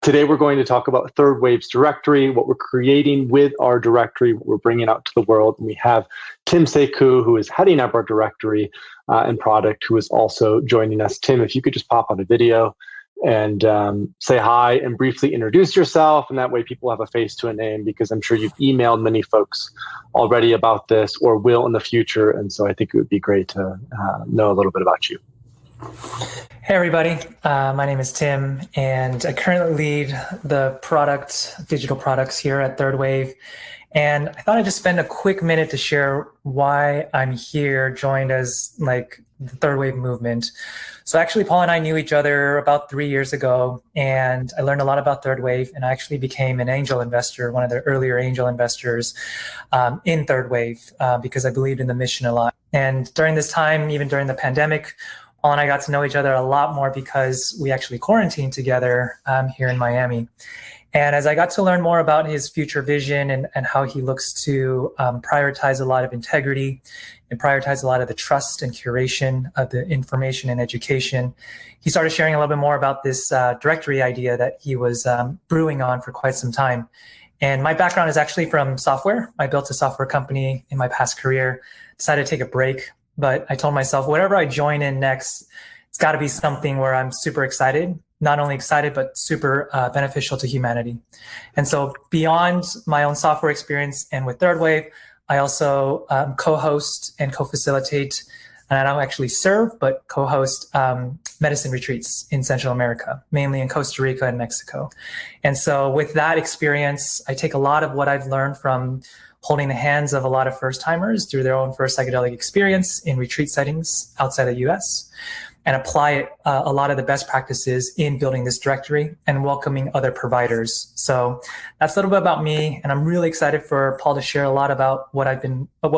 Today, we're going to talk about Third Wave's directory, what we're creating with our directory, what we're bringing out to the world. And we have Tim Sekou, who is heading up our directory and product, who is also joining us. Tim, if you could just pop on a video and say hi and briefly introduce yourself, and that way people have a face to a name, because I'm sure you've emailed many folks already about this or will in the future. And so I think it would be great to know a little bit about you. Hey, everybody. My name is Tim, and I currently lead the digital products here at Third Wave. And I thought I'd just spend a quick minute to share why I'm here, joined as the Third Wave movement. So actually, Paul and I knew each other about 3 years ago, and I learned a lot about Third Wave, and I actually became an angel investor, one of the earlier angel investors in Third Wave, because I believed in the mission a lot. And during this time, even during the pandemic, Paul and I got to know each other a lot more because we actually quarantined together here in Miami. And as I got to learn more about his future vision and how he looks to prioritize a lot of integrity and prioritize a lot of the trust and curation of the information and education, he started sharing a little bit more about this directory idea that he was brewing on for quite some time. And my background is actually from software. I built a software company in my past career, decided to take a break. But I told myself, whatever I join in next, it's got to be something where I'm super excited, not only excited, but super beneficial to humanity. And so beyond my own software experience and with Third Wave, I also co-host and co-facilitate, and I don't actually serve, but co-host medicine retreats in Central America, mainly in Costa Rica and Mexico. And so with that experience, I take a lot of what I've learned from holding the hands of a lot of first-timers through their own first psychedelic experience in retreat settings outside the US, and apply a lot of the best practices in building this directory and welcoming other providers. So that's a little bit about me, and I'm really excited for Paul to share a lot about what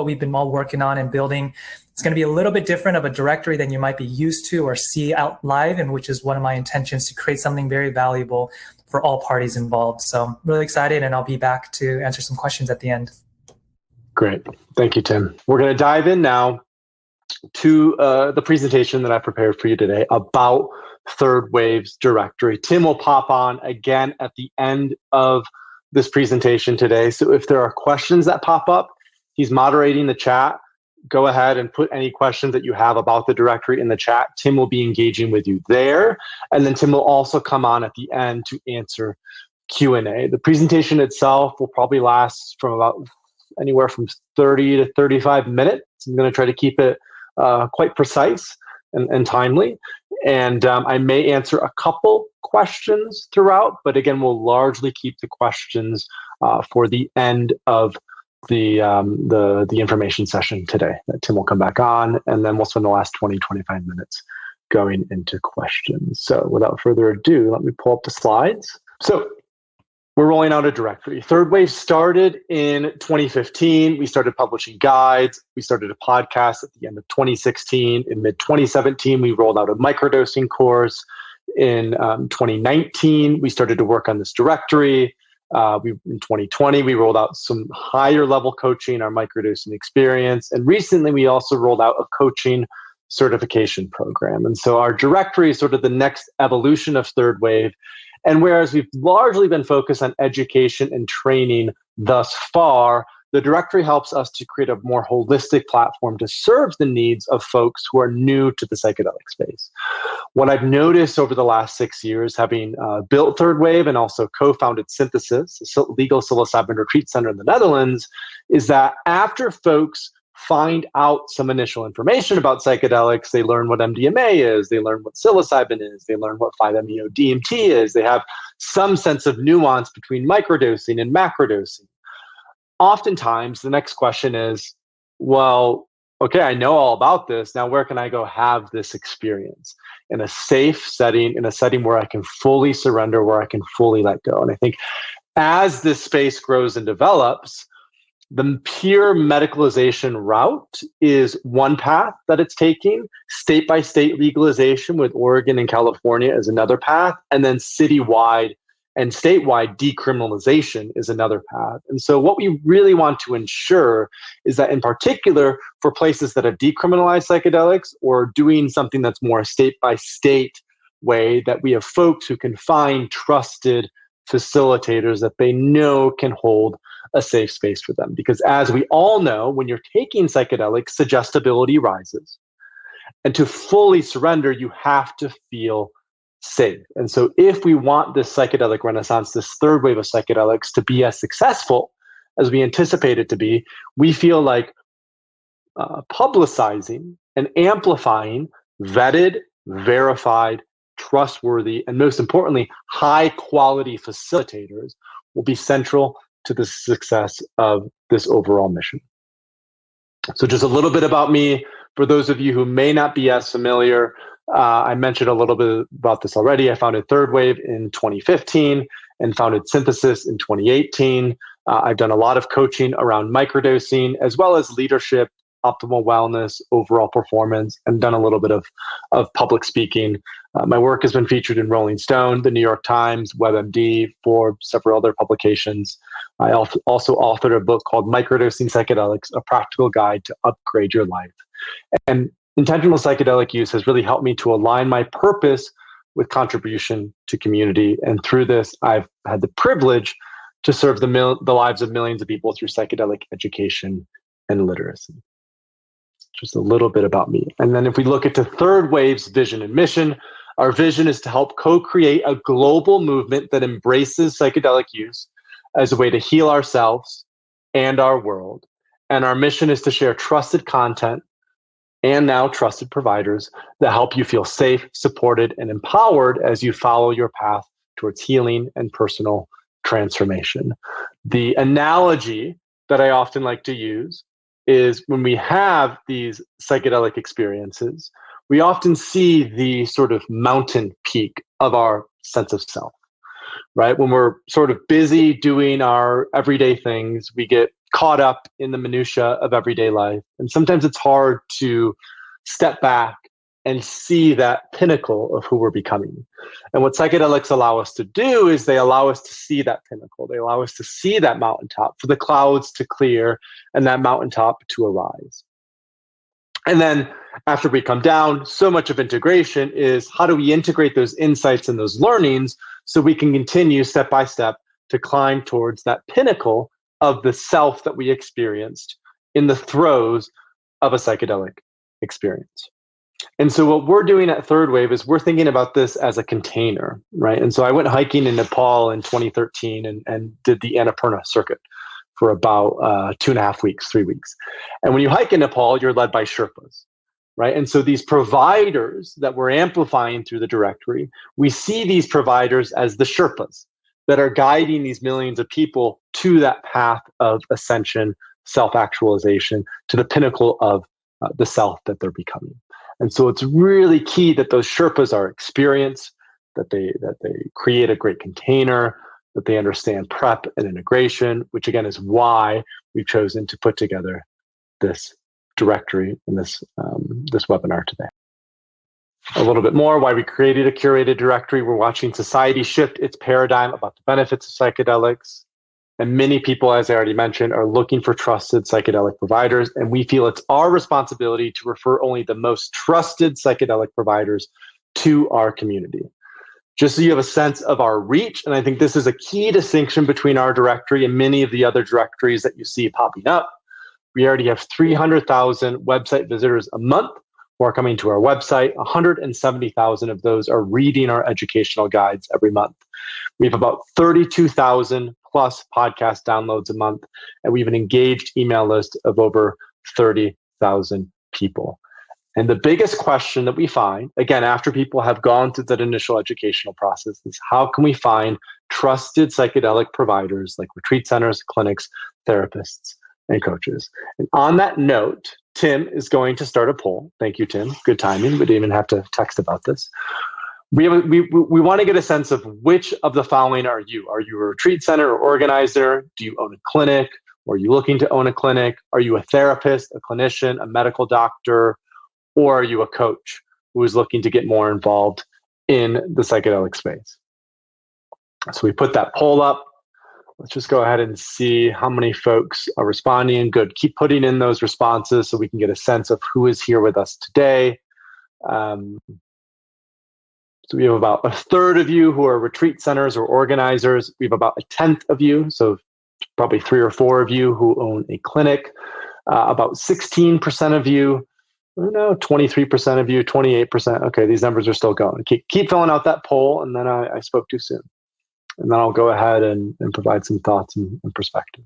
we've been all working on and building. It's going to be a little bit different of a directory than you might be used to or see out live, and which is one of my intentions, to create something very valuable for all parties involved. So I'm really excited, and I'll be back to answer some questions at the end. Great. Thank you, Tim. We're going to dive in now to the presentation that I prepared for you today about Third Wave's directory. Tim will pop on again at the end of this presentation today. So if there are questions that pop up, he's moderating the chat. Go ahead and put any questions that you have about the directory in the chat. Tim will be engaging with you there. And then Tim will also come on at the end to answer Q&A. The presentation itself will probably last from about anywhere from 30 to 35 minutes. I'm going to try to keep it quite precise and timely. And I may answer a couple questions throughout, but again, we'll largely keep the questions for the end of the information session today. Tim will come back on, and then we'll spend the last 20, 25 minutes going into questions. So without further ado, let me pull up the slides. So we're rolling out a directory. Third Wave started in 2015. We started publishing guides. We started a podcast at the end of 2016. In mid-2017, we rolled out a microdosing course. In 2019, we started to work on this directory. In 2020, we rolled out some higher level coaching, our microdosing experience. And recently, we also rolled out a coaching certification program. And so our directory is sort of the next evolution of Third Wave. And whereas we've largely been focused on education and training thus far, the directory helps us to create a more holistic platform to serve the needs of folks who are new to the psychedelic space. What I've noticed over the last 6 years, having built Third Wave and also co-founded Synthesis, a legal psilocybin retreat center in the Netherlands, is that after folks find out some initial information about psychedelics, they learn what MDMA is, they learn what psilocybin is, they learn what 5-MeO-DMT is, they have some sense of nuance between microdosing and macrodosing. Oftentimes, the next question is, well, okay, I know all about this, now where can I go have this experience? In a safe setting, in a setting where I can fully surrender, where I can fully let go. And I think as this space grows and develops, the pure medicalization route is one path that it's taking. State-by-state legalization with Oregon and California is another path. And then citywide and statewide decriminalization is another path. And so what we really want to ensure is that, in particular, for places that have decriminalized psychedelics or doing something that's more state-by-state way that we have folks who can find trusted facilitators that they know can hold a safe space for them. Because as we all know, when you're taking psychedelics, suggestibility rises. And to fully surrender, you have to feel safe. And so if we want this psychedelic renaissance, this third wave of psychedelics to be as successful as we anticipate it to be, we feel like publicizing and amplifying vetted, verified, trustworthy, and most importantly, high quality facilitators will be central to the success of this overall mission. So just a little bit about me. For those of you who may not be as familiar, I mentioned a little bit about this already. I founded Third Wave in 2015 and founded Synthesis in 2018. I've done a lot of coaching around microdosing, as well as leadership, optimal wellness, overall performance, and done a little bit of public speaking. My work has been featured in Rolling Stone, the New York Times, WebMD, Forbes, several other publications. I also authored a book called Microdosing Psychedelics, a practical guide to upgrade your life. And intentional psychedelic use has really helped me to align my purpose with contribution to community. And through this, I've had the privilege to serve the lives of millions of people through psychedelic education and literacy. Just a little bit about me. And then if we look at the Third Wave's vision and mission, our vision is to help co-create a global movement that embraces psychedelic use as a way to heal ourselves and our world. And our mission is to share trusted content and now trusted providers that help you feel safe, supported, and empowered as you follow your path towards healing and personal transformation. The analogy that I often like to use is when we have these psychedelic experiences, we often see the sort of mountain peak of our sense of self, right? When we're sort of busy doing our everyday things, we get caught up in the minutia of everyday life. And sometimes it's hard to step back and see that pinnacle of who we're becoming. And what psychedelics allow us to do is they allow us to see that pinnacle. They allow us to see that mountaintop, for the clouds to clear and that mountaintop to arise. And then after we come down, so much of integration is how do we integrate those insights and those learnings so we can continue step by step to climb towards that pinnacle of the self that we experienced in the throes of a psychedelic experience. And so what we're doing at Third Wave is we're thinking about this as a container, right? And so I went hiking in Nepal in 2013 and did the Annapurna circuit for about 2.5 weeks, 3 weeks. And when you hike in Nepal, you're led by Sherpas, right? And so these providers that we're amplifying through the directory, we see these providers as the Sherpas that are guiding these millions of people to that path of ascension, self-actualization, to the pinnacle of the self that they're becoming. And so it's really key that those Sherpas are experienced, that they create a great container, that they understand prep and integration, which again is why we've chosen to put together this directory and this webinar today. A little bit more why we created a curated directory. We're watching society shift its paradigm about the benefits of psychedelics. And many people, as I already mentioned, are looking for trusted psychedelic providers. And we feel it's our responsibility to refer only the most trusted psychedelic providers to our community. Just so you have a sense of our reach, and I think this is a key distinction between our directory and many of the other directories that you see popping up. We already have 300,000 website visitors a month who are coming to our website. 170,000 of those are reading our educational guides every month. We have about 32,000 plus podcast downloads a month, and we have an engaged email list of over 30,000 people. And the biggest question that we find, again, after people have gone through that initial educational process, is how can we find trusted psychedelic providers like retreat centers, clinics, therapists, and coaches? And on that note, Tim is going to start a poll. Thank you, Tim. Good timing. We didn't even have to text about this. We want to get a sense of which of the following are you? Are you a retreat center or organizer? Do you own a clinic? Or are you looking to own a clinic? Are you a therapist, a clinician, a medical doctor? Or are you a coach who is looking to get more involved in the psychedelic space? So we put that poll up. Let's just go ahead and see how many folks are responding. Good. Keep putting in those responses so we can get a sense of who is here with us today. So we have about a third of you who are retreat centers or organizers. We have about a tenth of you, so probably 3 or 4 of you who own a clinic. About 16% of you, no, 23% of you, 28%. Okay, these numbers are still going. Keep filling out that poll, and then I spoke too soon. And then I'll go ahead and provide some thoughts and perspective.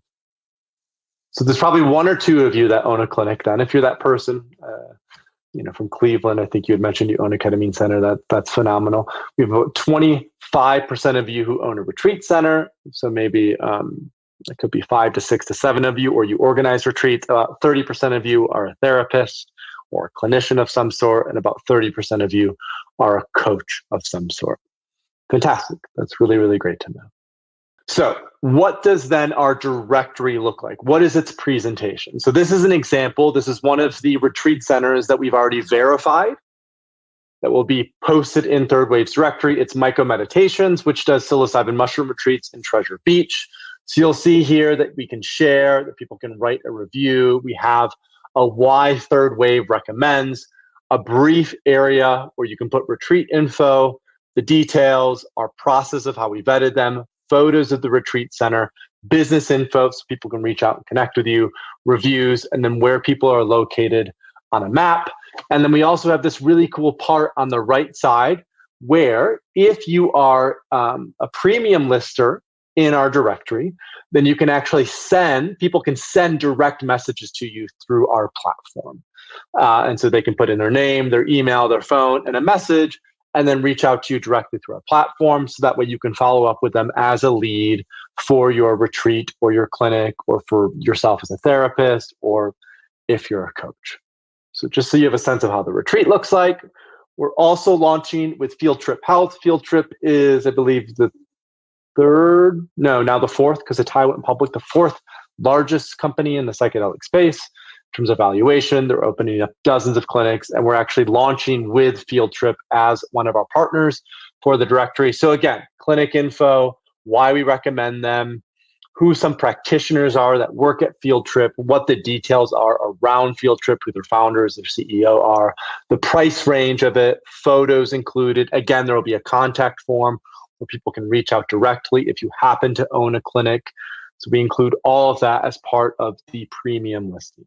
So there's probably 1 or 2 of you that own a clinic then. If you're that person, from Cleveland, I think you had mentioned you own a ketamine center. That's phenomenal. We have about 25% of you who own a retreat center. So maybe it could be 5 to 6 to 7 of you, or you organize retreats. About 30% of you are a therapist or a clinician of some sort, and about 30% of you are a coach of some sort. Fantastic. That's really, really great to know. So what does then our directory look like? What is its presentation? So this is an example. This is one of the retreat centers that we've already verified that will be posted in Third Wave's directory. It's Myco Meditations, which does psilocybin mushroom retreats in Treasure Beach. So you'll see here that we can share, that people can write a review. We have a why Third Wave recommends, a brief area where you can put retreat info, the details, our process of how we vetted them, photos of the retreat center, business info so people can reach out and connect with you, reviews, and then where people are located on a map. And then we also have this really cool part on the right side where if you are a premium lister in our directory, then you can actually people can send direct messages to you through our platform. And so they can put in their name, their email, their phone, and a message, and then reach out to you directly through our platform. So that way you can follow up with them as a lead for your retreat or your clinic, or for yourself as a therapist, or if you're a coach. So just so you have a sense of how the retreat looks like. We're also launching with Field Trip Health. Field Trip is, I believe, the fourth, because Atai went public, the 4th largest company in the psychedelic space in terms of valuation. They're opening up dozens of clinics, and we're actually launching with Field Trip as one of our partners for the directory. So again, clinic info, why we recommend them, who some practitioners are that work at Field Trip, what the details are around Field Trip, who their founders, their CEO are, the price range of it, photos included. Again, there will be a contact form where people can reach out directly if you happen to own a clinic. So we include all of that as part of the premium listing.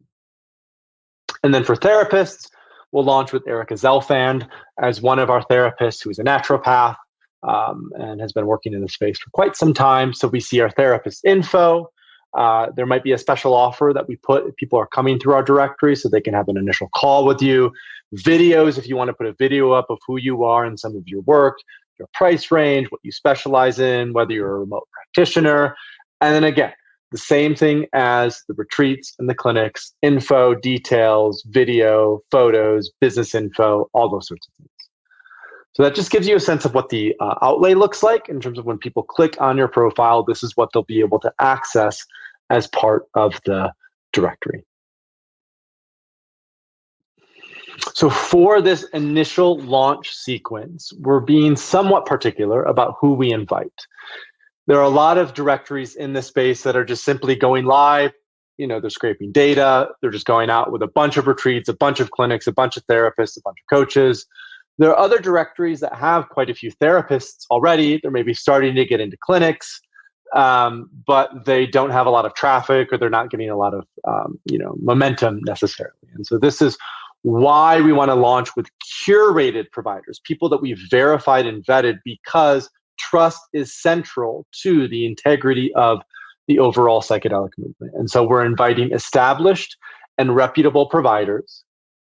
And then for therapists, we'll launch with Erica Zelfand as one of our therapists who is a naturopath and has been working in the space for quite some time. So we see our therapist info. There might be a special offer that we put if people are coming through our directory so they can have an initial call with you. Videos, if you want to put a video up of who you are and some of your work, your price range, what you specialize in, whether you're a remote practitioner. And then again, the same thing as the retreats and the clinics, info, details, video, photos, business info, all those sorts of things. So that just gives you a sense of what the outlay looks like in terms of when people click on your profile, this is what they'll be able to access as part of the directory. So for this initial launch sequence, we're being somewhat particular about who we invite. There are a lot of directories in this space that are just simply going live. They're scraping data. They're just going out with a bunch of retreats, a bunch of clinics, a bunch of therapists, a bunch of coaches. There are other directories that have quite a few therapists already. They're maybe starting to get into clinics, but they don't have a lot of traffic, or they're not getting a lot of momentum necessarily. And so this is why we want to launch with curated providers, people that we've verified and vetted, because trust is central to the integrity of the overall psychedelic movement. And so we're inviting established and reputable providers.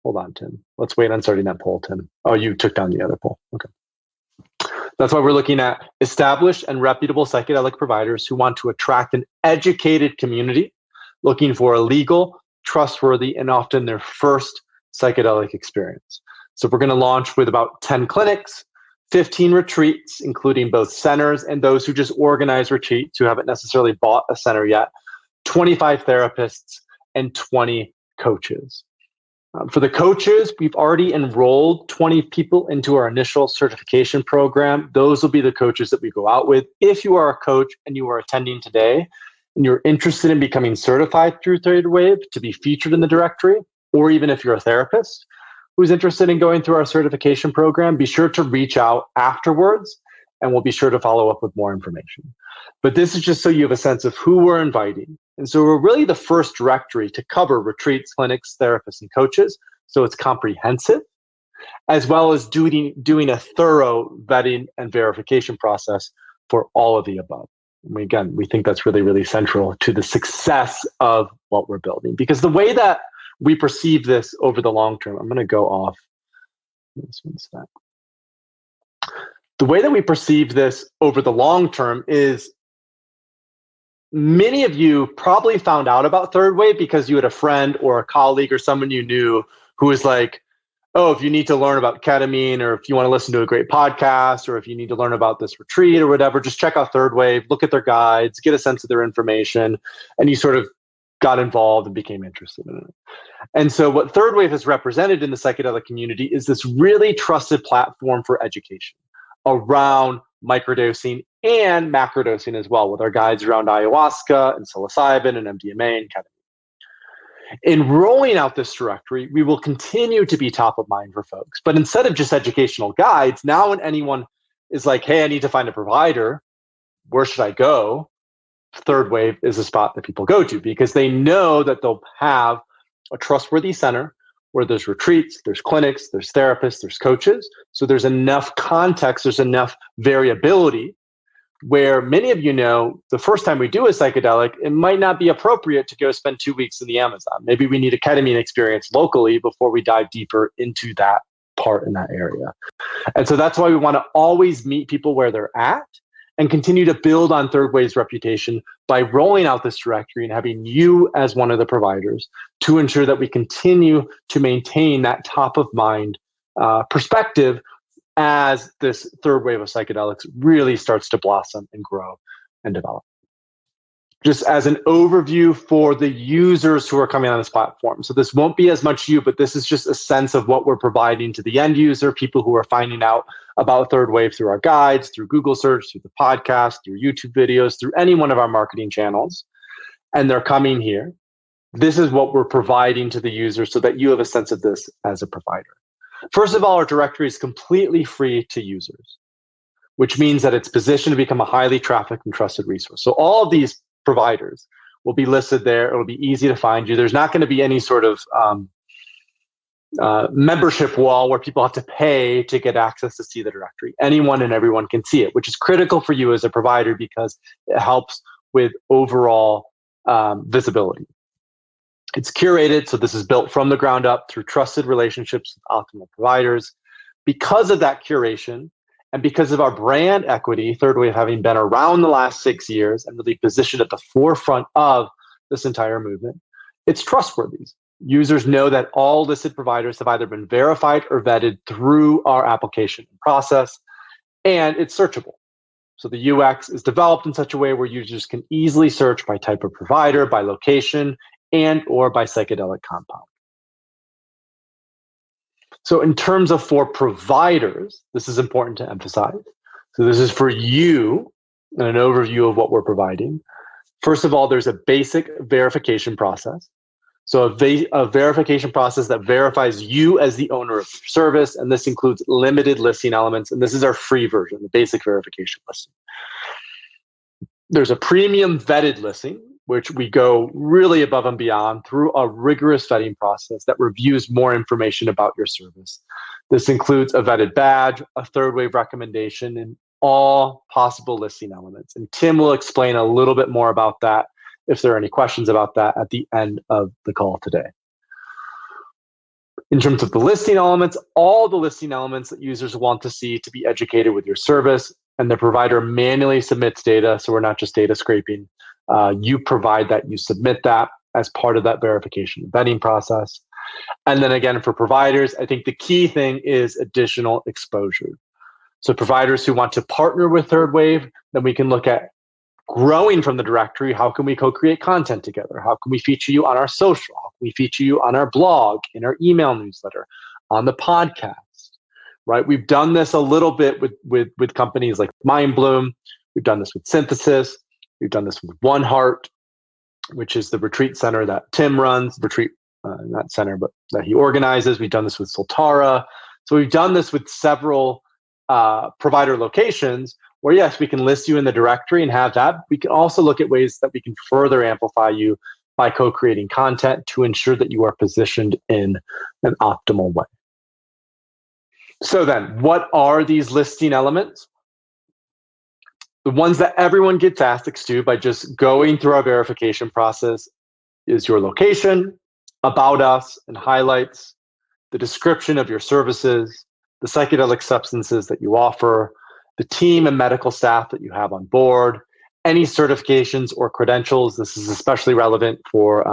Hold on, Tim. Let's wait on starting that poll, Tim. Oh, you took down the other poll. Okay. That's why we're looking at established and reputable psychedelic providers who want to attract an educated community, looking for a legal, trustworthy, and often their first psychedelic experience. So we're going to launch with about 10 clinics, 15 retreats, including both centers and those who just organize retreats who haven't necessarily bought a center yet, 25 therapists, and 20 coaches. For the coaches, we've already enrolled 20 people into our initial certification program. Those will be the coaches that we go out with. If you are a coach and you are attending today and you're interested in becoming certified through Third Wave to be featured in the directory, or even if you're a therapist, who's interested in going through our certification program, be sure to reach out afterwards, and we'll be sure to follow up with more information. But this is just so you have a sense of who we're inviting. And so we're really the first directory to cover retreats, clinics, therapists, and coaches. So it's comprehensive, as well as doing a thorough vetting and verification process for all of the above. And we think that's really, really central to the success of what we're building. Because the way that we perceive this over the long term, I'm going to go off. This one's that. The way that we perceive this over the long term is many of you probably found out about third wave because you had a friend or a colleague or someone you knew who was like, oh, if you need to learn about ketamine, or if you want to listen to a great podcast, or if you need to learn about this retreat or whatever, just check out Third Wave, look at their guides, get a sense of their information, and you sort of got involved and became interested in it. And so what Third Wave has represented in the psychedelic community is this really trusted platform for education around microdosing and macrodosing as well, with our guides around ayahuasca and psilocybin and MDMA and ketamine. In rolling out this directory, we will continue to be top of mind for folks. But instead of just educational guides, now when anyone is like, hey, I need to find a provider, where should I go? Third Wave is a spot that people go to because they know that they'll have a trustworthy center where there's retreats, there's clinics, there's therapists, there's coaches. So there's enough context, there's enough variability where many of you know the first time we do a psychedelic, it might not be appropriate to go spend 2 weeks in the Amazon. Maybe we need a ketamine experience locally before we dive deeper into that part in that area. And so that's why we want to always meet people where they're at and continue to build on Third Wave's reputation by rolling out this directory and having you as one of the providers to ensure that we continue to maintain that top of mind perspective as this third wave of psychedelics really starts to blossom and grow and develop. Just as an overview for the users who are coming on this platform. So this won't be as much you, but this is just a sense of what we're providing to the end user, people who are finding out about third wave through our guides, through Google search, through the podcast, through YouTube videos, through any one of our marketing channels. And they're coming here. This is what we're providing to the user so that you have a sense of this as a provider. First of all, our directory is completely free to users, which means that it's positioned to become a highly trafficked and trusted resource. So all of these providers will be listed there. It'll be easy to find you. There's not going to be any sort of membership wall where people have to pay to get access to see the directory. Anyone and everyone can see it, which is critical for you as a provider because it helps with overall visibility. It's curated, so this is built from the ground up through trusted relationships with optimal providers. Because of that curation and because of our brand equity, Third Wave having been around the last 6 years and really positioned at the forefront of this entire movement, it's trustworthy. Users know that all listed providers have either been verified or vetted through our application process, and it's searchable. So the UX is developed in such a way where users can easily search by type of provider, by location, and or by psychedelic compound. So in terms of for providers, this is important to emphasize. So this is for you and an overview of what we're providing. First of all, there's a basic verification process. So a verification process that verifies you as the owner of your service, and this includes limited listing elements, and this is our free version, the basic verification listing. There's a premium vetted listing, which we go really above and beyond through a rigorous vetting process that reviews more information about your service. This includes a vetted badge, a third wave recommendation, and all possible listing elements. And Tim will explain a little bit more about that if there are any questions about that at the end of the call today. In terms of the listing elements, all the listing elements that users want to see to be educated with your service, and the provider manually submits data, so we're not just data scraping. You provide that, you submit that as part of that verification and vetting process. And then again, for providers, I think the key thing is additional exposure. So providers who want to partner with Third Wave, then we can look at growing from the directory. How can we co-create content together? How can we feature you on our social? How can we feature you on our blog, in our email newsletter, on the podcast, right? We've done this a little bit with companies like Mindbloom. We've done this with Synthesis. We've done this with One Heart, which is the retreat center that Tim runs, retreat not center, but that he organizes. We've done this with Soltara. So we've done this with several provider locations where, yes, we can list you in the directory and have that. We can also look at ways that we can further amplify you by co-creating content to ensure that you are positioned in an optimal way. So then, what are these listing elements? The ones that everyone gets asked to by just going through our verification process is your location, about us and highlights, the description of your services, the psychedelic substances that you offer, the team and medical staff that you have on board, any certifications or credentials. This is especially relevant for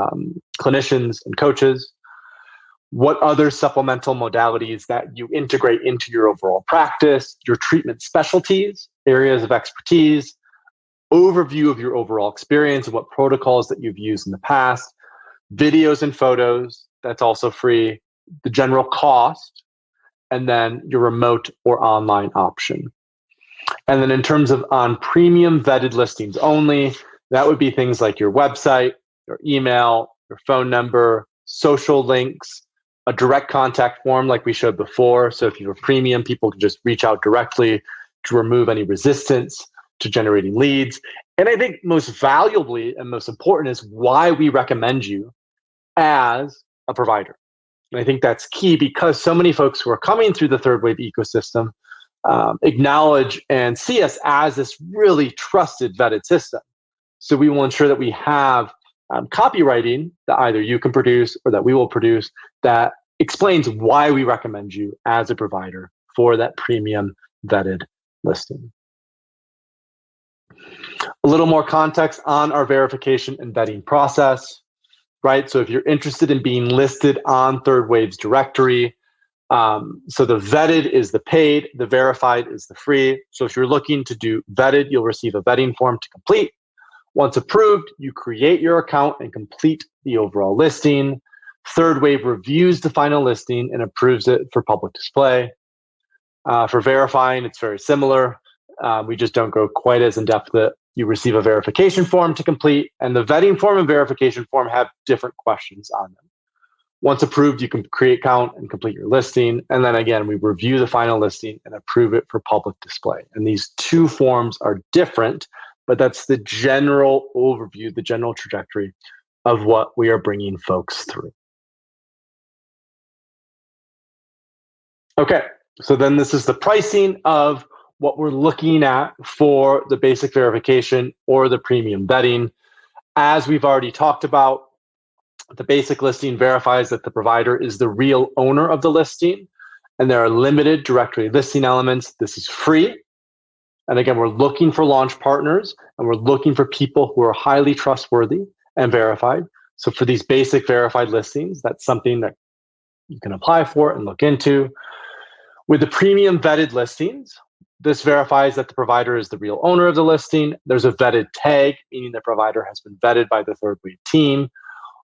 clinicians and coaches. What other supplemental modalities that you integrate into your overall practice, your treatment specialties, areas of expertise, overview of your overall experience and what protocols that you've used in the past, videos and photos, that's also free, the general cost, and then your remote or online option. And then in terms of on premium vetted listings only, that would be things like your website, your email, your phone number, social links, a direct contact form like we showed before. So if you're premium, people can just reach out directly to remove any resistance to generating leads. And I think most valuably and most important is why we recommend you as a provider. And I think that's key because so many folks who are coming through the third wave ecosystem acknowledge and see us as this really trusted, vetted system. So we will ensure that we have copywriting that either you can produce or that we will produce that explains why we recommend you as a provider for that premium vetted listing. A little more context on our verification and vetting process, right? So if you're interested in being listed on Third Wave's directory, so the vetted is the paid, the verified is the free. So if you're looking to do vetted, you'll receive a vetting form to complete. Once approved, you create your account and complete the overall listing. Third Wave reviews the final listing and approves it for public display. For verifying, it's very similar. We just don't go quite as in depth that you receive a verification form to complete, and the vetting form and verification form have different questions on them. Once approved, you can create count and complete your listing. And then again, we review the final listing and approve it for public display. And these two forms are different, but that's the general overview, the general trajectory of what we are bringing folks through. Okay, so then this is the pricing of what we're looking at for the basic verification or the premium vetting. As we've already talked about, the basic listing verifies that the provider is the real owner of the listing, and there are limited directory listing elements. This is free. And again, we're looking for launch partners, and we're looking for people who are highly trustworthy and verified. So for these basic verified listings, that's something that you can apply for and look into. With the premium vetted listings, this verifies that the provider is the real owner of the listing. There's a vetted tag, meaning the provider has been vetted by the Third Wave team.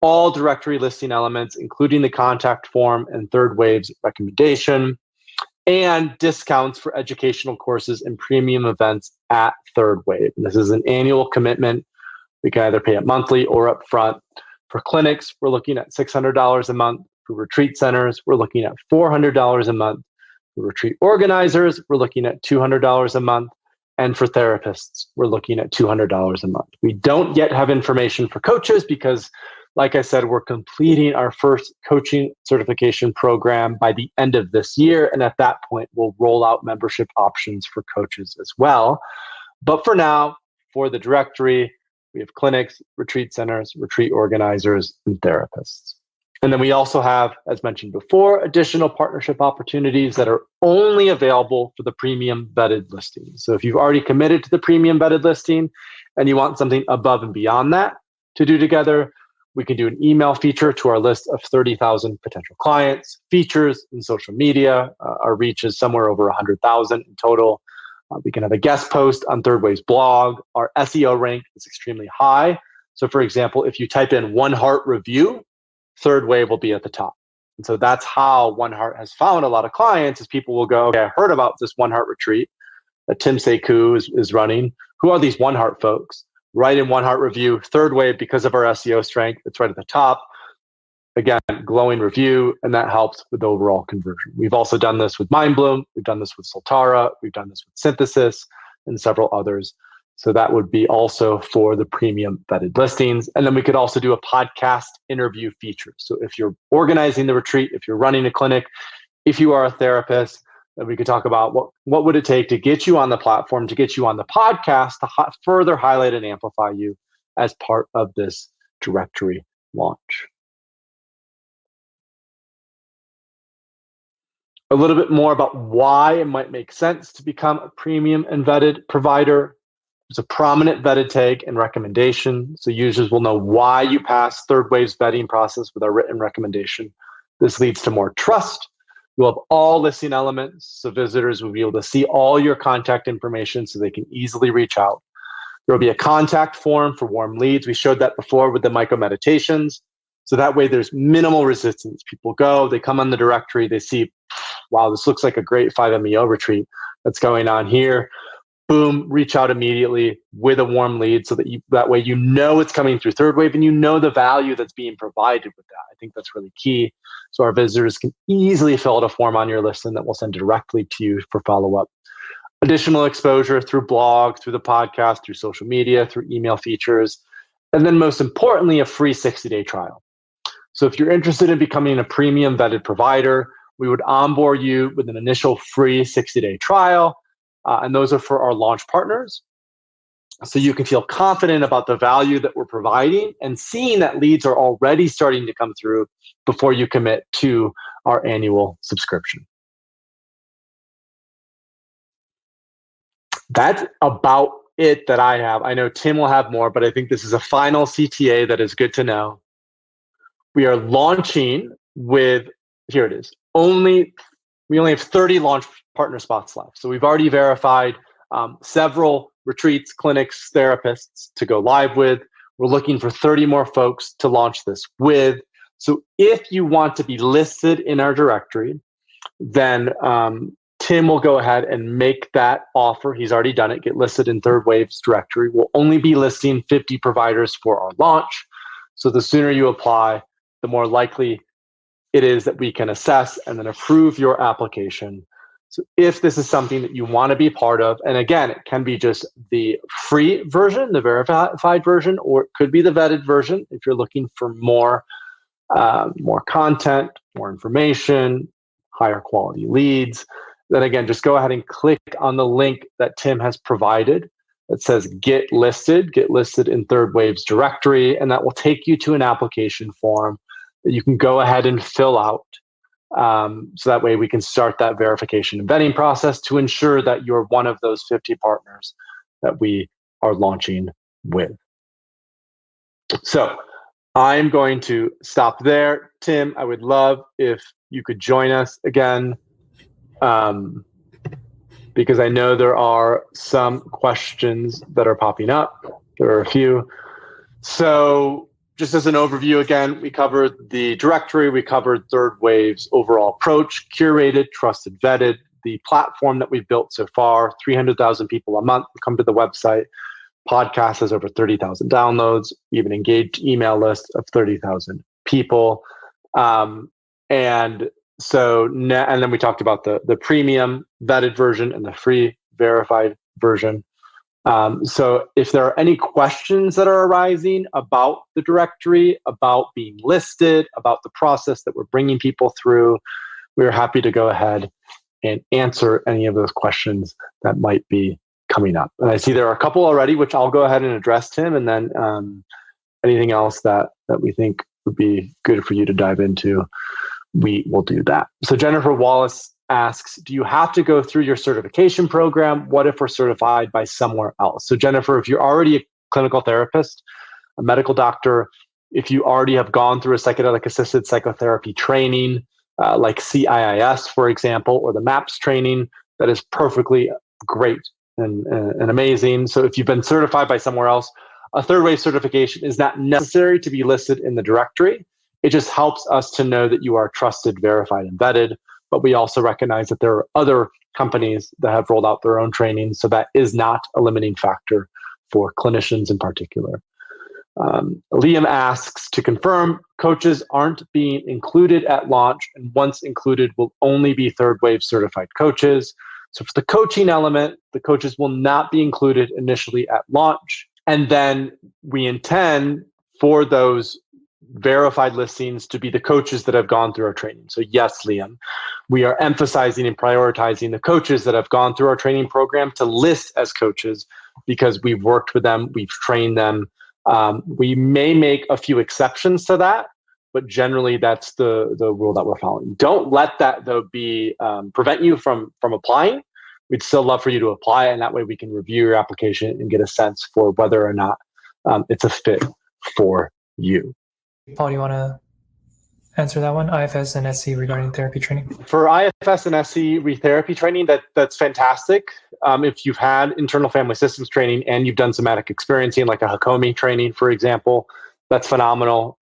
All directory listing elements, including the contact form and Third Wave's recommendation, and discounts for educational courses and premium events at Third Wave. And this is an annual commitment. We can either pay it monthly or upfront. For clinics, we're looking at $600 a month. For retreat centers, we're looking at $400 a month. For retreat organizers, we're looking at $200 a month. And for therapists, we're looking at $200 a month. We don't yet have information for coaches because, like I said, we're completing our first coaching certification program by the end of this year. And at that point, we'll roll out membership options for coaches as well. But for now, for the directory, we have clinics, retreat centers, retreat organizers, and therapists. And then we also have, as mentioned before, additional partnership opportunities that are only available for the premium vetted listing. So if you've already committed to the premium vetted listing and you want something above and beyond that to do together, we can do an email feature to our list of 30,000 potential clients, features in social media. Our reach is somewhere over 100,000 in total. We can have a guest post on Third Wave's blog. Our SEO rank is extremely high. So for example, if you type in One Heart review, Third Wave will be at the top. And so that's how One Heart has found a lot of clients, is people will go, okay, I heard about this One Heart retreat that Tim Sekou is running. Who are these One Heart folks? Write in One Heart review, Third Wave, because of our SEO strength, it's right at the top. again, glowing review, and that helps with overall conversion. We've also done this with MindBloom. We've done this with Soltara. We've done this with Synthesis and several others. So that would be also for the premium vetted listings. And then we could also do a podcast interview feature. So if you're organizing the retreat, if you're running a clinic, if you are a therapist, then we could talk about what would it take to get you on the platform, to get you on the podcast, to further highlight and amplify you as part of this directory launch. A little bit more about why it might make sense to become a premium and vetted provider. There's a prominent vetted tag and recommendation, so users will know why you passed Third Wave's vetting process with our written recommendation. This leads to more trust. You'll have all listing elements, so visitors will be able to see all your contact information so they can easily reach out. There will be a contact form for warm leads. We showed that before with the micro meditations. So that way there's minimal resistance. People go, they come on the directory, they see, wow, this looks like a great 5-MeO retreat that's going on here. Boom, reach out immediately with a warm lead so that way you know it's coming through Third Wave and you know the value that's being provided with that. I think that's really key. So our visitors can easily fill out a form on your listing that we'll send directly to you for follow-up. Additional exposure through blog, through the podcast, through social media, through email features, and then most importantly, a free 60-day trial. So if you're interested in becoming a premium vetted provider, we would onboard you with an initial free 60-day trial. And those are for our launch partners. So you can feel confident about the value that we're providing and seeing that leads are already starting to come through before you commit to our annual subscription. That's about it that I have. I know Tim will have more, but I think this is a final CTA that is good to know. We are launching with, here it is, we only have 30 launch partner spots left. So we've already verified several retreats, clinics, therapists to go live with. We're looking for 30 more folks to launch this with. So if you want to be listed in our directory, then Tim will go ahead and make that offer. He's already done it. Get listed in Third Wave's directory. We'll only be listing 50 providers for our launch. So the sooner you apply, the more likely it is that we can assess and then approve your application. So if this is something that you want to be part of, and again, it can be just the free version, the verified version, or it could be the vetted version if you're looking for more content, more information, higher quality leads, then again, just go ahead and click on the link that Tim has provided that says get listed in Third Wave's directory, and that will take you to an application form that you can go ahead and fill out. So that way we can start that verification and vetting process to ensure that you're one of those 50 partners that we are launching with. So I'm going to stop there. Tim, I would love if you could join us again, because I know there are some questions that are popping up. There are a few. So just as an overview, again, we covered the directory, we covered Third Wave's overall approach, curated, trusted, vetted, the platform that we've built so far, 300,000 people a month come to the website. Podcast has over 30,000 downloads, even engaged email list of 30,000 people. And then we talked about the premium vetted version and the free verified version. So if there are any questions that are arising about the directory, about being listed, about the process that we're bringing people through, we're happy to go ahead and answer any of those questions that might be coming up. And I see there are a couple already, which I'll go ahead and address, Tim, and then anything else that we think would be good for you to dive into, we will do that. So Jennifer Wallace asks, do you have to go through your certification program? What if we're certified by somewhere else? So Jennifer, if you're already a clinical therapist, a medical doctor, if you already have gone through a psychedelic assisted psychotherapy training, like CIIS, for example, or the MAPS training, that is perfectly great and amazing. So if you've been certified by somewhere else, a Third Wave certification is not necessary to be listed in the directory. It just helps us to know that you are trusted, verified, and vetted. But we also recognize that there are other companies that have rolled out their own training, so that is not a limiting factor for clinicians in particular. Liam asks to confirm coaches aren't being included at launch, and once included will only be third wave certified coaches. So for the coaching element, the coaches will not be included initially at launch. And then we intend for those verified listings to be the coaches that have gone through our training. So yes, Liam, we are emphasizing and prioritizing the coaches that have gone through our training program to list as coaches because we've worked with them, we've trained them. We may make a few exceptions to that, but generally that's the rule that we're following. Don't let that though be prevent you from applying. We'd still love for you to apply, and that way we can review your application and get a sense for whether or not it's a fit for you. Paul, do you want to answer that one? IFS and SC regarding therapy training. For IFS and SC therapy training, that's fantastic. If you've had internal family systems training and you've done somatic experiencing, like a Hakomi training, for example, that's phenomenal.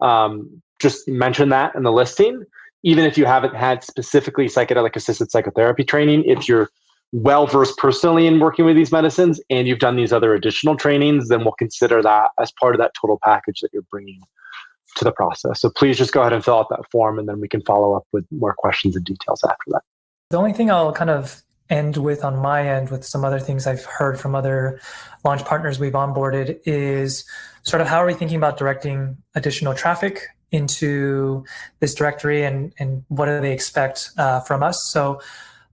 Just mention that in the listing. Even if you haven't had specifically psychedelic assisted psychotherapy training, if you're well-versed personally in working with these medicines and you've done these other additional trainings, then we'll consider that as part of that total package that you're bringing to the process. So please just go ahead and fill out that form, and then we can follow up with more questions and details after that. The only thing I'll kind of end with on my end with some other things I've heard from other launch partners we've onboarded is sort of how are we thinking about directing additional traffic into this directory, and what do they expect from us? So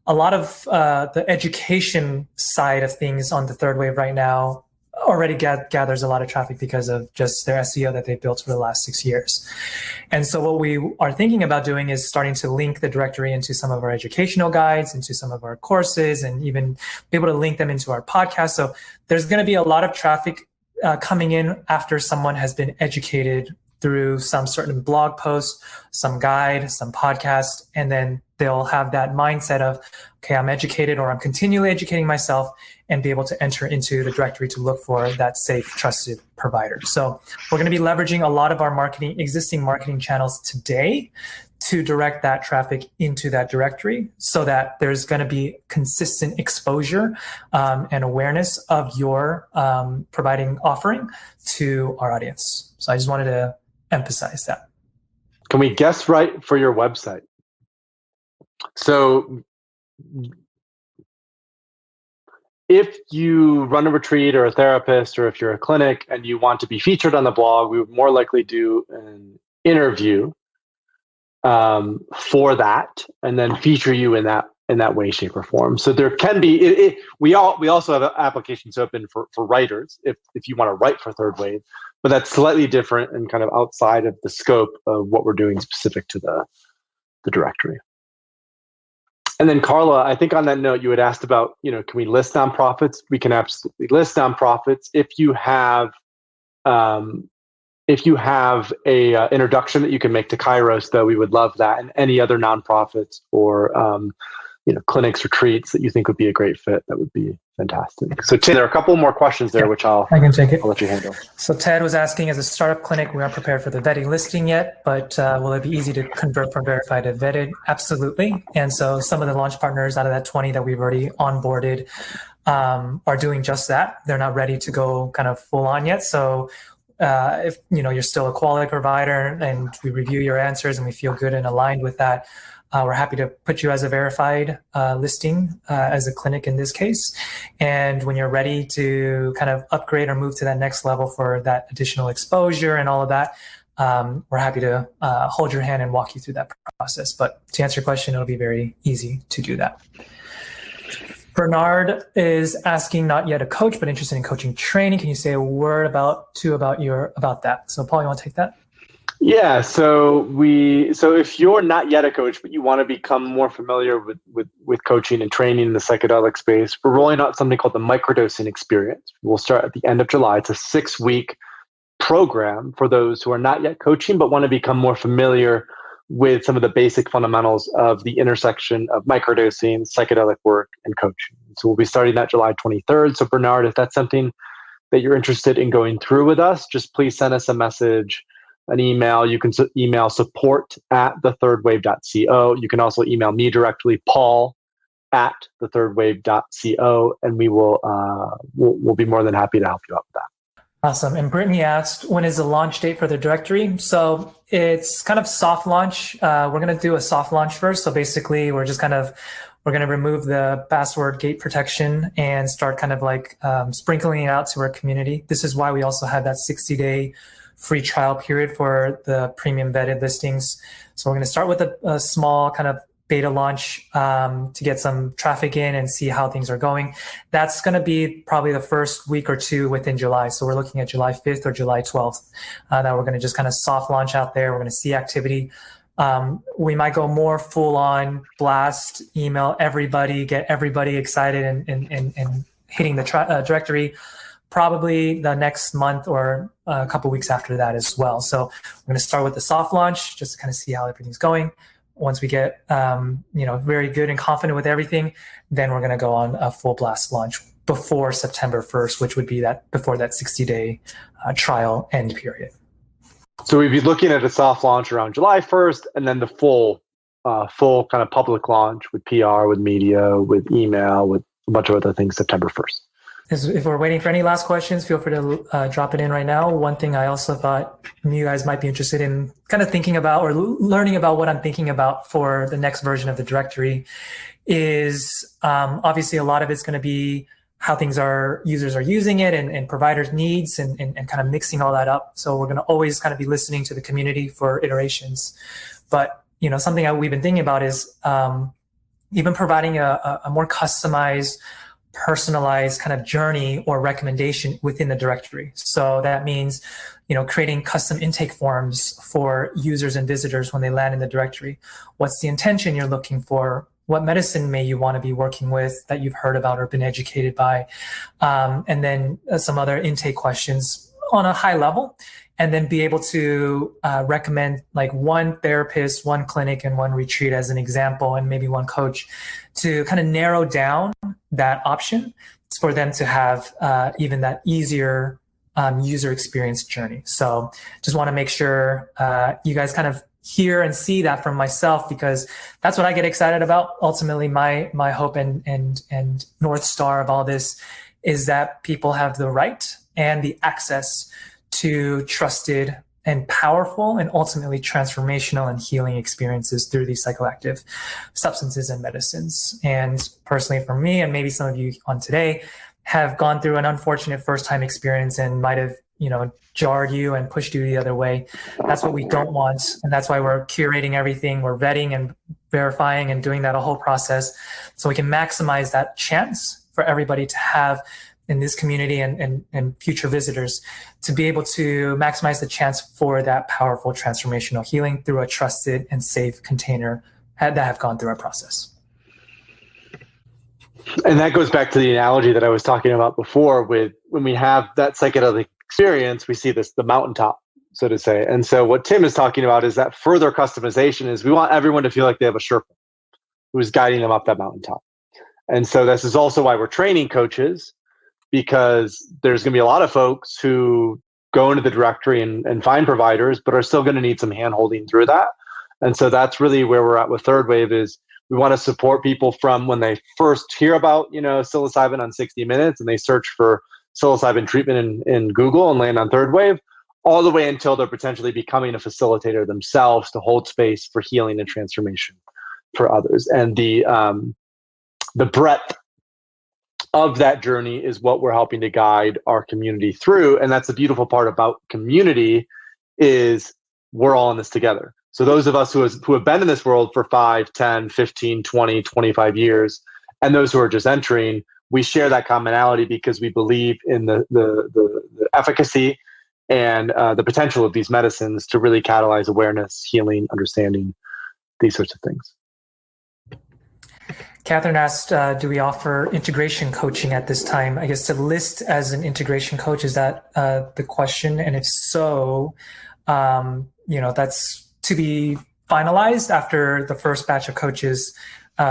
a lot of the education side of things on the third wave right now already gathers a lot of traffic because of just their SEO that they've built for the last 6 years. And so what we are thinking about doing is starting to link the directory into some of our educational guides, into some of our courses, and even be able to link them into our podcast. So there's going to be a lot of traffic coming in after someone has been educated through some certain blog post, some guide, some podcast, and then they'll have that mindset of, okay, I'm educated, or I'm continually educating myself, and be able to enter into the directory to look for that safe, trusted provider. So we're going to be leveraging a lot of our existing marketing channels today to direct that traffic into that directory so that there's going to be consistent exposure and awareness of your providing offering to our audience. So I just wanted to emphasize that. Can we guess right for your website? So if you run a retreat or a therapist, or if you're a clinic and you want to be featured on the blog, we would more likely do an interview for that, and then feature you in that way, shape, or form. So there can be. We also have applications open for writers if you want to write for Third Wave, but that's slightly different and kind of outside of the scope of what we're doing specific to the directory. And then Carla, I think on that note, you had asked about, can we list nonprofits? We can absolutely list nonprofits. If you have a introduction that you can make to Kairos, though, we would love that. And any other nonprofits or clinics, retreats that you think would be a great fit, that would be fantastic. So Tim, there are a couple more questions there, which I can take it. I'll let you handle. So Ted was asking, as a startup clinic, we aren't prepared for the vetting listing yet, but will it be easy to convert from verified to vetted? Absolutely. And so some of the launch partners out of that 20 that we've already onboarded are doing just that. They're not ready to go kind of full on yet. So if you're still a quality provider and we review your answers and we feel good and aligned with that, we're happy to put you as a verified listing as a clinic in this case. And when you're ready to kind of upgrade or move to that next level for that additional exposure and all of that, we're happy to hold your hand and walk you through that process. But to answer your question, it'll be very easy to do that. Bernard is asking, not yet a coach, but interested in coaching training. Can you say a word about that? So Paul, you want to take that? Yeah, so if you're not yet a coach, but you want to become more familiar with coaching and training in the psychedelic space, we're rolling out something called the microdosing experience. We'll start at the end of July. It's a 6-week program for those who are not yet coaching, but want to become more familiar with some of the basic fundamentals of the intersection of microdosing, psychedelic work, and coaching. So we'll be starting that July 23rd. So Bernard, if that's something that you're interested in going through with us, just please send us a message, an email. You can email support@thethirdwave.co. You can also email me directly, paul@thethirdwave.co, and we will we'll be more than happy to help you out with that. Awesome. And Brittany asked, when is the launch date for the directory? So it's kind of soft launch. We're going to do a soft launch first. So basically, we're going to remove the password gate protection and start kind of like sprinkling it out to our community. This is why we also have that 60-day free trial period for the premium vetted listings. So we're going to start with a small kind of beta launch to get some traffic in and see how things are going. That's going to be probably the first week or two within July. So we're looking at July 5th or July 12th that we're going to just kind of soft launch out there. We're going to see activity. We might go more full on blast, email everybody, get everybody excited and hitting the directory probably the next month or a couple weeks after that as well. So we're going to start with the soft launch just to kind of see how everything's going. Once we get very good and confident with everything, then we're going to go on a full blast launch before September 1st, which would be before that 60-day trial end period. So we'd be looking at a soft launch around July 1st, and then the full kind of public launch with PR, with media, with email, with a bunch of other things September 1st. If we're waiting for any last questions, feel free to drop it in right now. One thing I also thought you guys might be interested in kind of thinking about or learning about what I'm thinking about for the next version of the directory is obviously a lot of it's going to be how users are using it and providers' needs and kind of mixing all that up. So we're going to always kind of be listening to the community for iterations. But, something that we've been thinking about is even providing a more customized, personalized kind of journey or recommendation within the directory. So that means, creating custom intake forms for users and visitors when they land in the directory. What's the intention you're looking for? What medicine may you want to be working with that you've heard about or been educated by? And then some other intake questions on a high level, and then be able to recommend like one therapist, one clinic, and one retreat as an example, and maybe one coach to kind of narrow down that option for them to have even that easier user experience journey. So just want to make sure you guys kind of hear and see that from myself, because that's what I get excited about. Ultimately, my hope and North Star of all this is that people have the right and the access to trusted and powerful and ultimately transformational and healing experiences through these psychoactive substances and medicines. And personally for me, and maybe some of you on today, have gone through an unfortunate first-time experience and might have, jarred you and pushed you the other way. That's what we don't want. And that's why we're curating everything. We're vetting and verifying and doing that whole process so we can maximize that chance for everybody to have in this community and future visitors to be able to maximize the chance for that powerful transformational healing through a trusted and safe container that have gone through our process. And that goes back to the analogy that I was talking about before with when we have that psychedelic experience, we see the mountaintop, so to say. And so what Tim is talking about is that further customization is we want everyone to feel like they have a Sherpa who's guiding them up that mountaintop. And so this is also why we're training coaches, because there's going to be a lot of folks who go into the directory and find providers, but are still going to need some hand-holding through that. And so that's really where we're at with Third Wave is we want to support people from when they first hear about, psilocybin on 60 Minutes and they search for psilocybin treatment in Google and land on Third Wave, all the way until they're potentially becoming a facilitator themselves to hold space for healing and transformation for others. And the breadth of that journey is what we're helping to guide our community through. And that's the beautiful part about community is we're all in this together. So those of us who have been in this world for 5, 10, 15, 20, 25 years, and those who are just entering, we share that commonality because we believe in the efficacy and the potential of these medicines to really catalyze awareness, healing, understanding, these sorts of things. Catherine asked, do we offer integration coaching at this time? I guess to list as an integration coach, is that the question? And if so, that's to be finalized after the first batch of coaches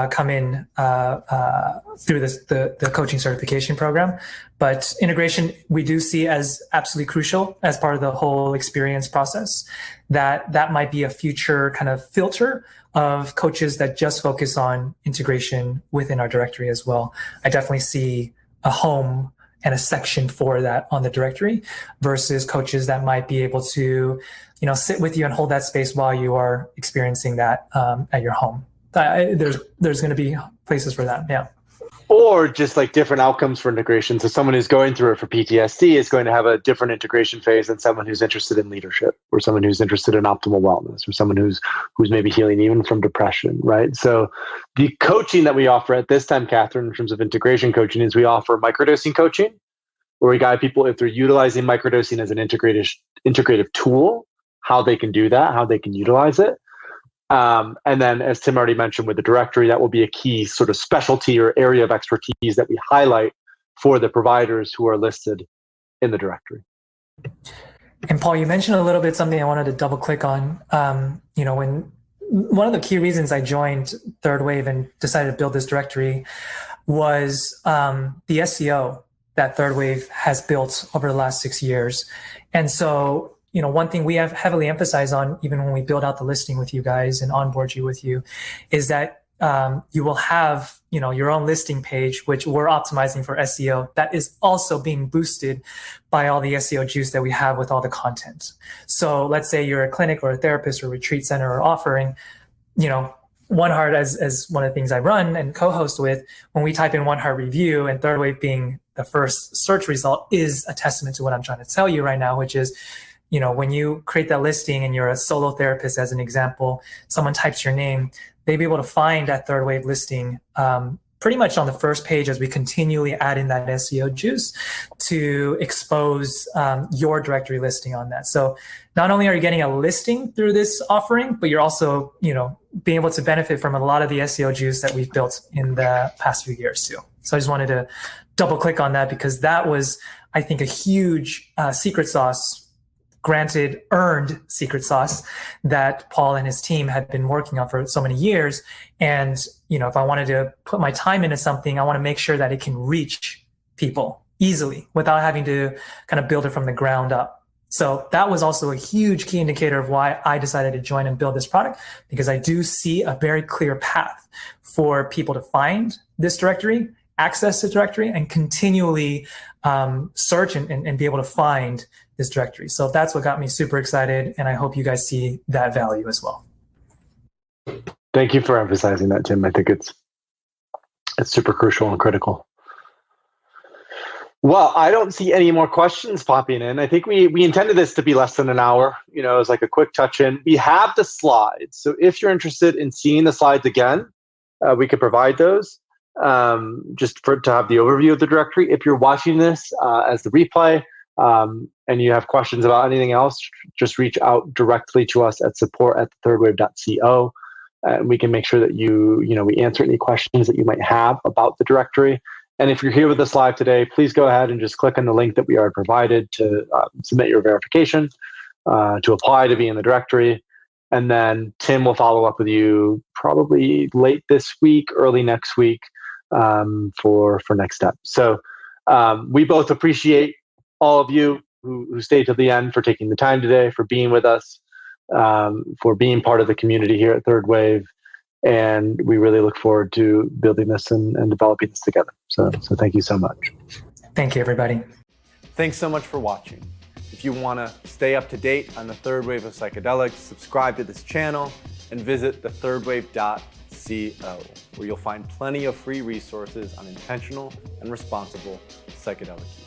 come in through the coaching certification program. But integration, we do see as absolutely crucial as part of the whole experience process. That might be a future kind of filter of coaches that just focus on integration within our directory as well. I definitely see a home and a section for that on the directory versus coaches that might be able to, sit with you and hold that space while you are experiencing that at your home. There's going to be places for that. Yeah. Or just like different outcomes for integration. So someone who's going through it for PTSD is going to have a different integration phase than someone who's interested in leadership, or someone who's interested in optimal wellness, or someone who's maybe healing even from depression, right? So the coaching that we offer at this time, Catherine, in terms of integration coaching, is we offer microdosing coaching, where we guide people if they're utilizing microdosing as an integrative tool, how they can do that, how they can utilize it. And then, as Tim already mentioned, with the directory, that will be a key sort of specialty or area of expertise that we highlight for the providers who are listed in the directory. And Paul, you mentioned a little bit something I wanted to double click on. When one of the key reasons I joined Third Wave and decided to build this directory was the SEO that Third Wave has built over the last 6 years. And so, one thing we have heavily emphasized on, even when we build out the listing with you guys and onboard you with you, is that you will have, your own listing page, which we're optimizing for SEO, that is also being boosted by all the SEO juice that we have with all the content. So let's say you're a clinic or a therapist or retreat center or offering, One Heart as one of the things I run and co-host with, when we type in One Heart review, and Third Wave being the first search result, is a testament to what I'm trying to tell you right now, which is, when you create that listing and you're a solo therapist, as an example, someone types your name, they'd be able to find that Third Wave listing pretty much on the first page as we continually add in that SEO juice to expose your directory listing on that. So not only are you getting a listing through this offering, but you're also, being able to benefit from a lot of the SEO juice that we've built in the past few years too. So I just wanted to double click on that because that was, I think, a huge secret sauce, granted earned secret sauce, that Paul and his team had been working on for so many years. And, if I wanted to put my time into something, I want to make sure that it can reach people easily without having to kind of build it from the ground up. So that was also a huge key indicator of why I decided to join and build this product, because I do see a very clear path for people to find this directory, access the directory, and continually search and be able to find this directory. So that's what got me super excited, and I hope you guys see that value as well. Thank you for emphasizing that, Tim. I think it's super crucial and critical. Well, I don't see any more questions popping in. I think we intended this to be less than an hour. It's like a quick touch in. We have the slides, so if you're interested in seeing the slides again, we could provide those just to have the overview of the directory. If you're watching this as the replay, and you have questions about anything else, just reach out directly to us at support@thirdwave.co, and we can make sure that we answer any questions that you might have about the directory. And if you're here with us live today, please go ahead and just click on the link that we already provided to submit your verification, to apply to be in the directory. And then Tim will follow up with you probably late this week, early next week, for next steps. So we both appreciate all of you who stayed to the end, for taking the time today, for being with us, for being part of the community here at Third Wave. And we really look forward to building this and developing this together. So thank you so much. Thank you, everybody. Thanks so much for watching. If you want to stay up to date on the third wave of psychedelics, subscribe to this channel and visit thethirdwave.co, where you'll find plenty of free resources on intentional and responsible psychedelic use.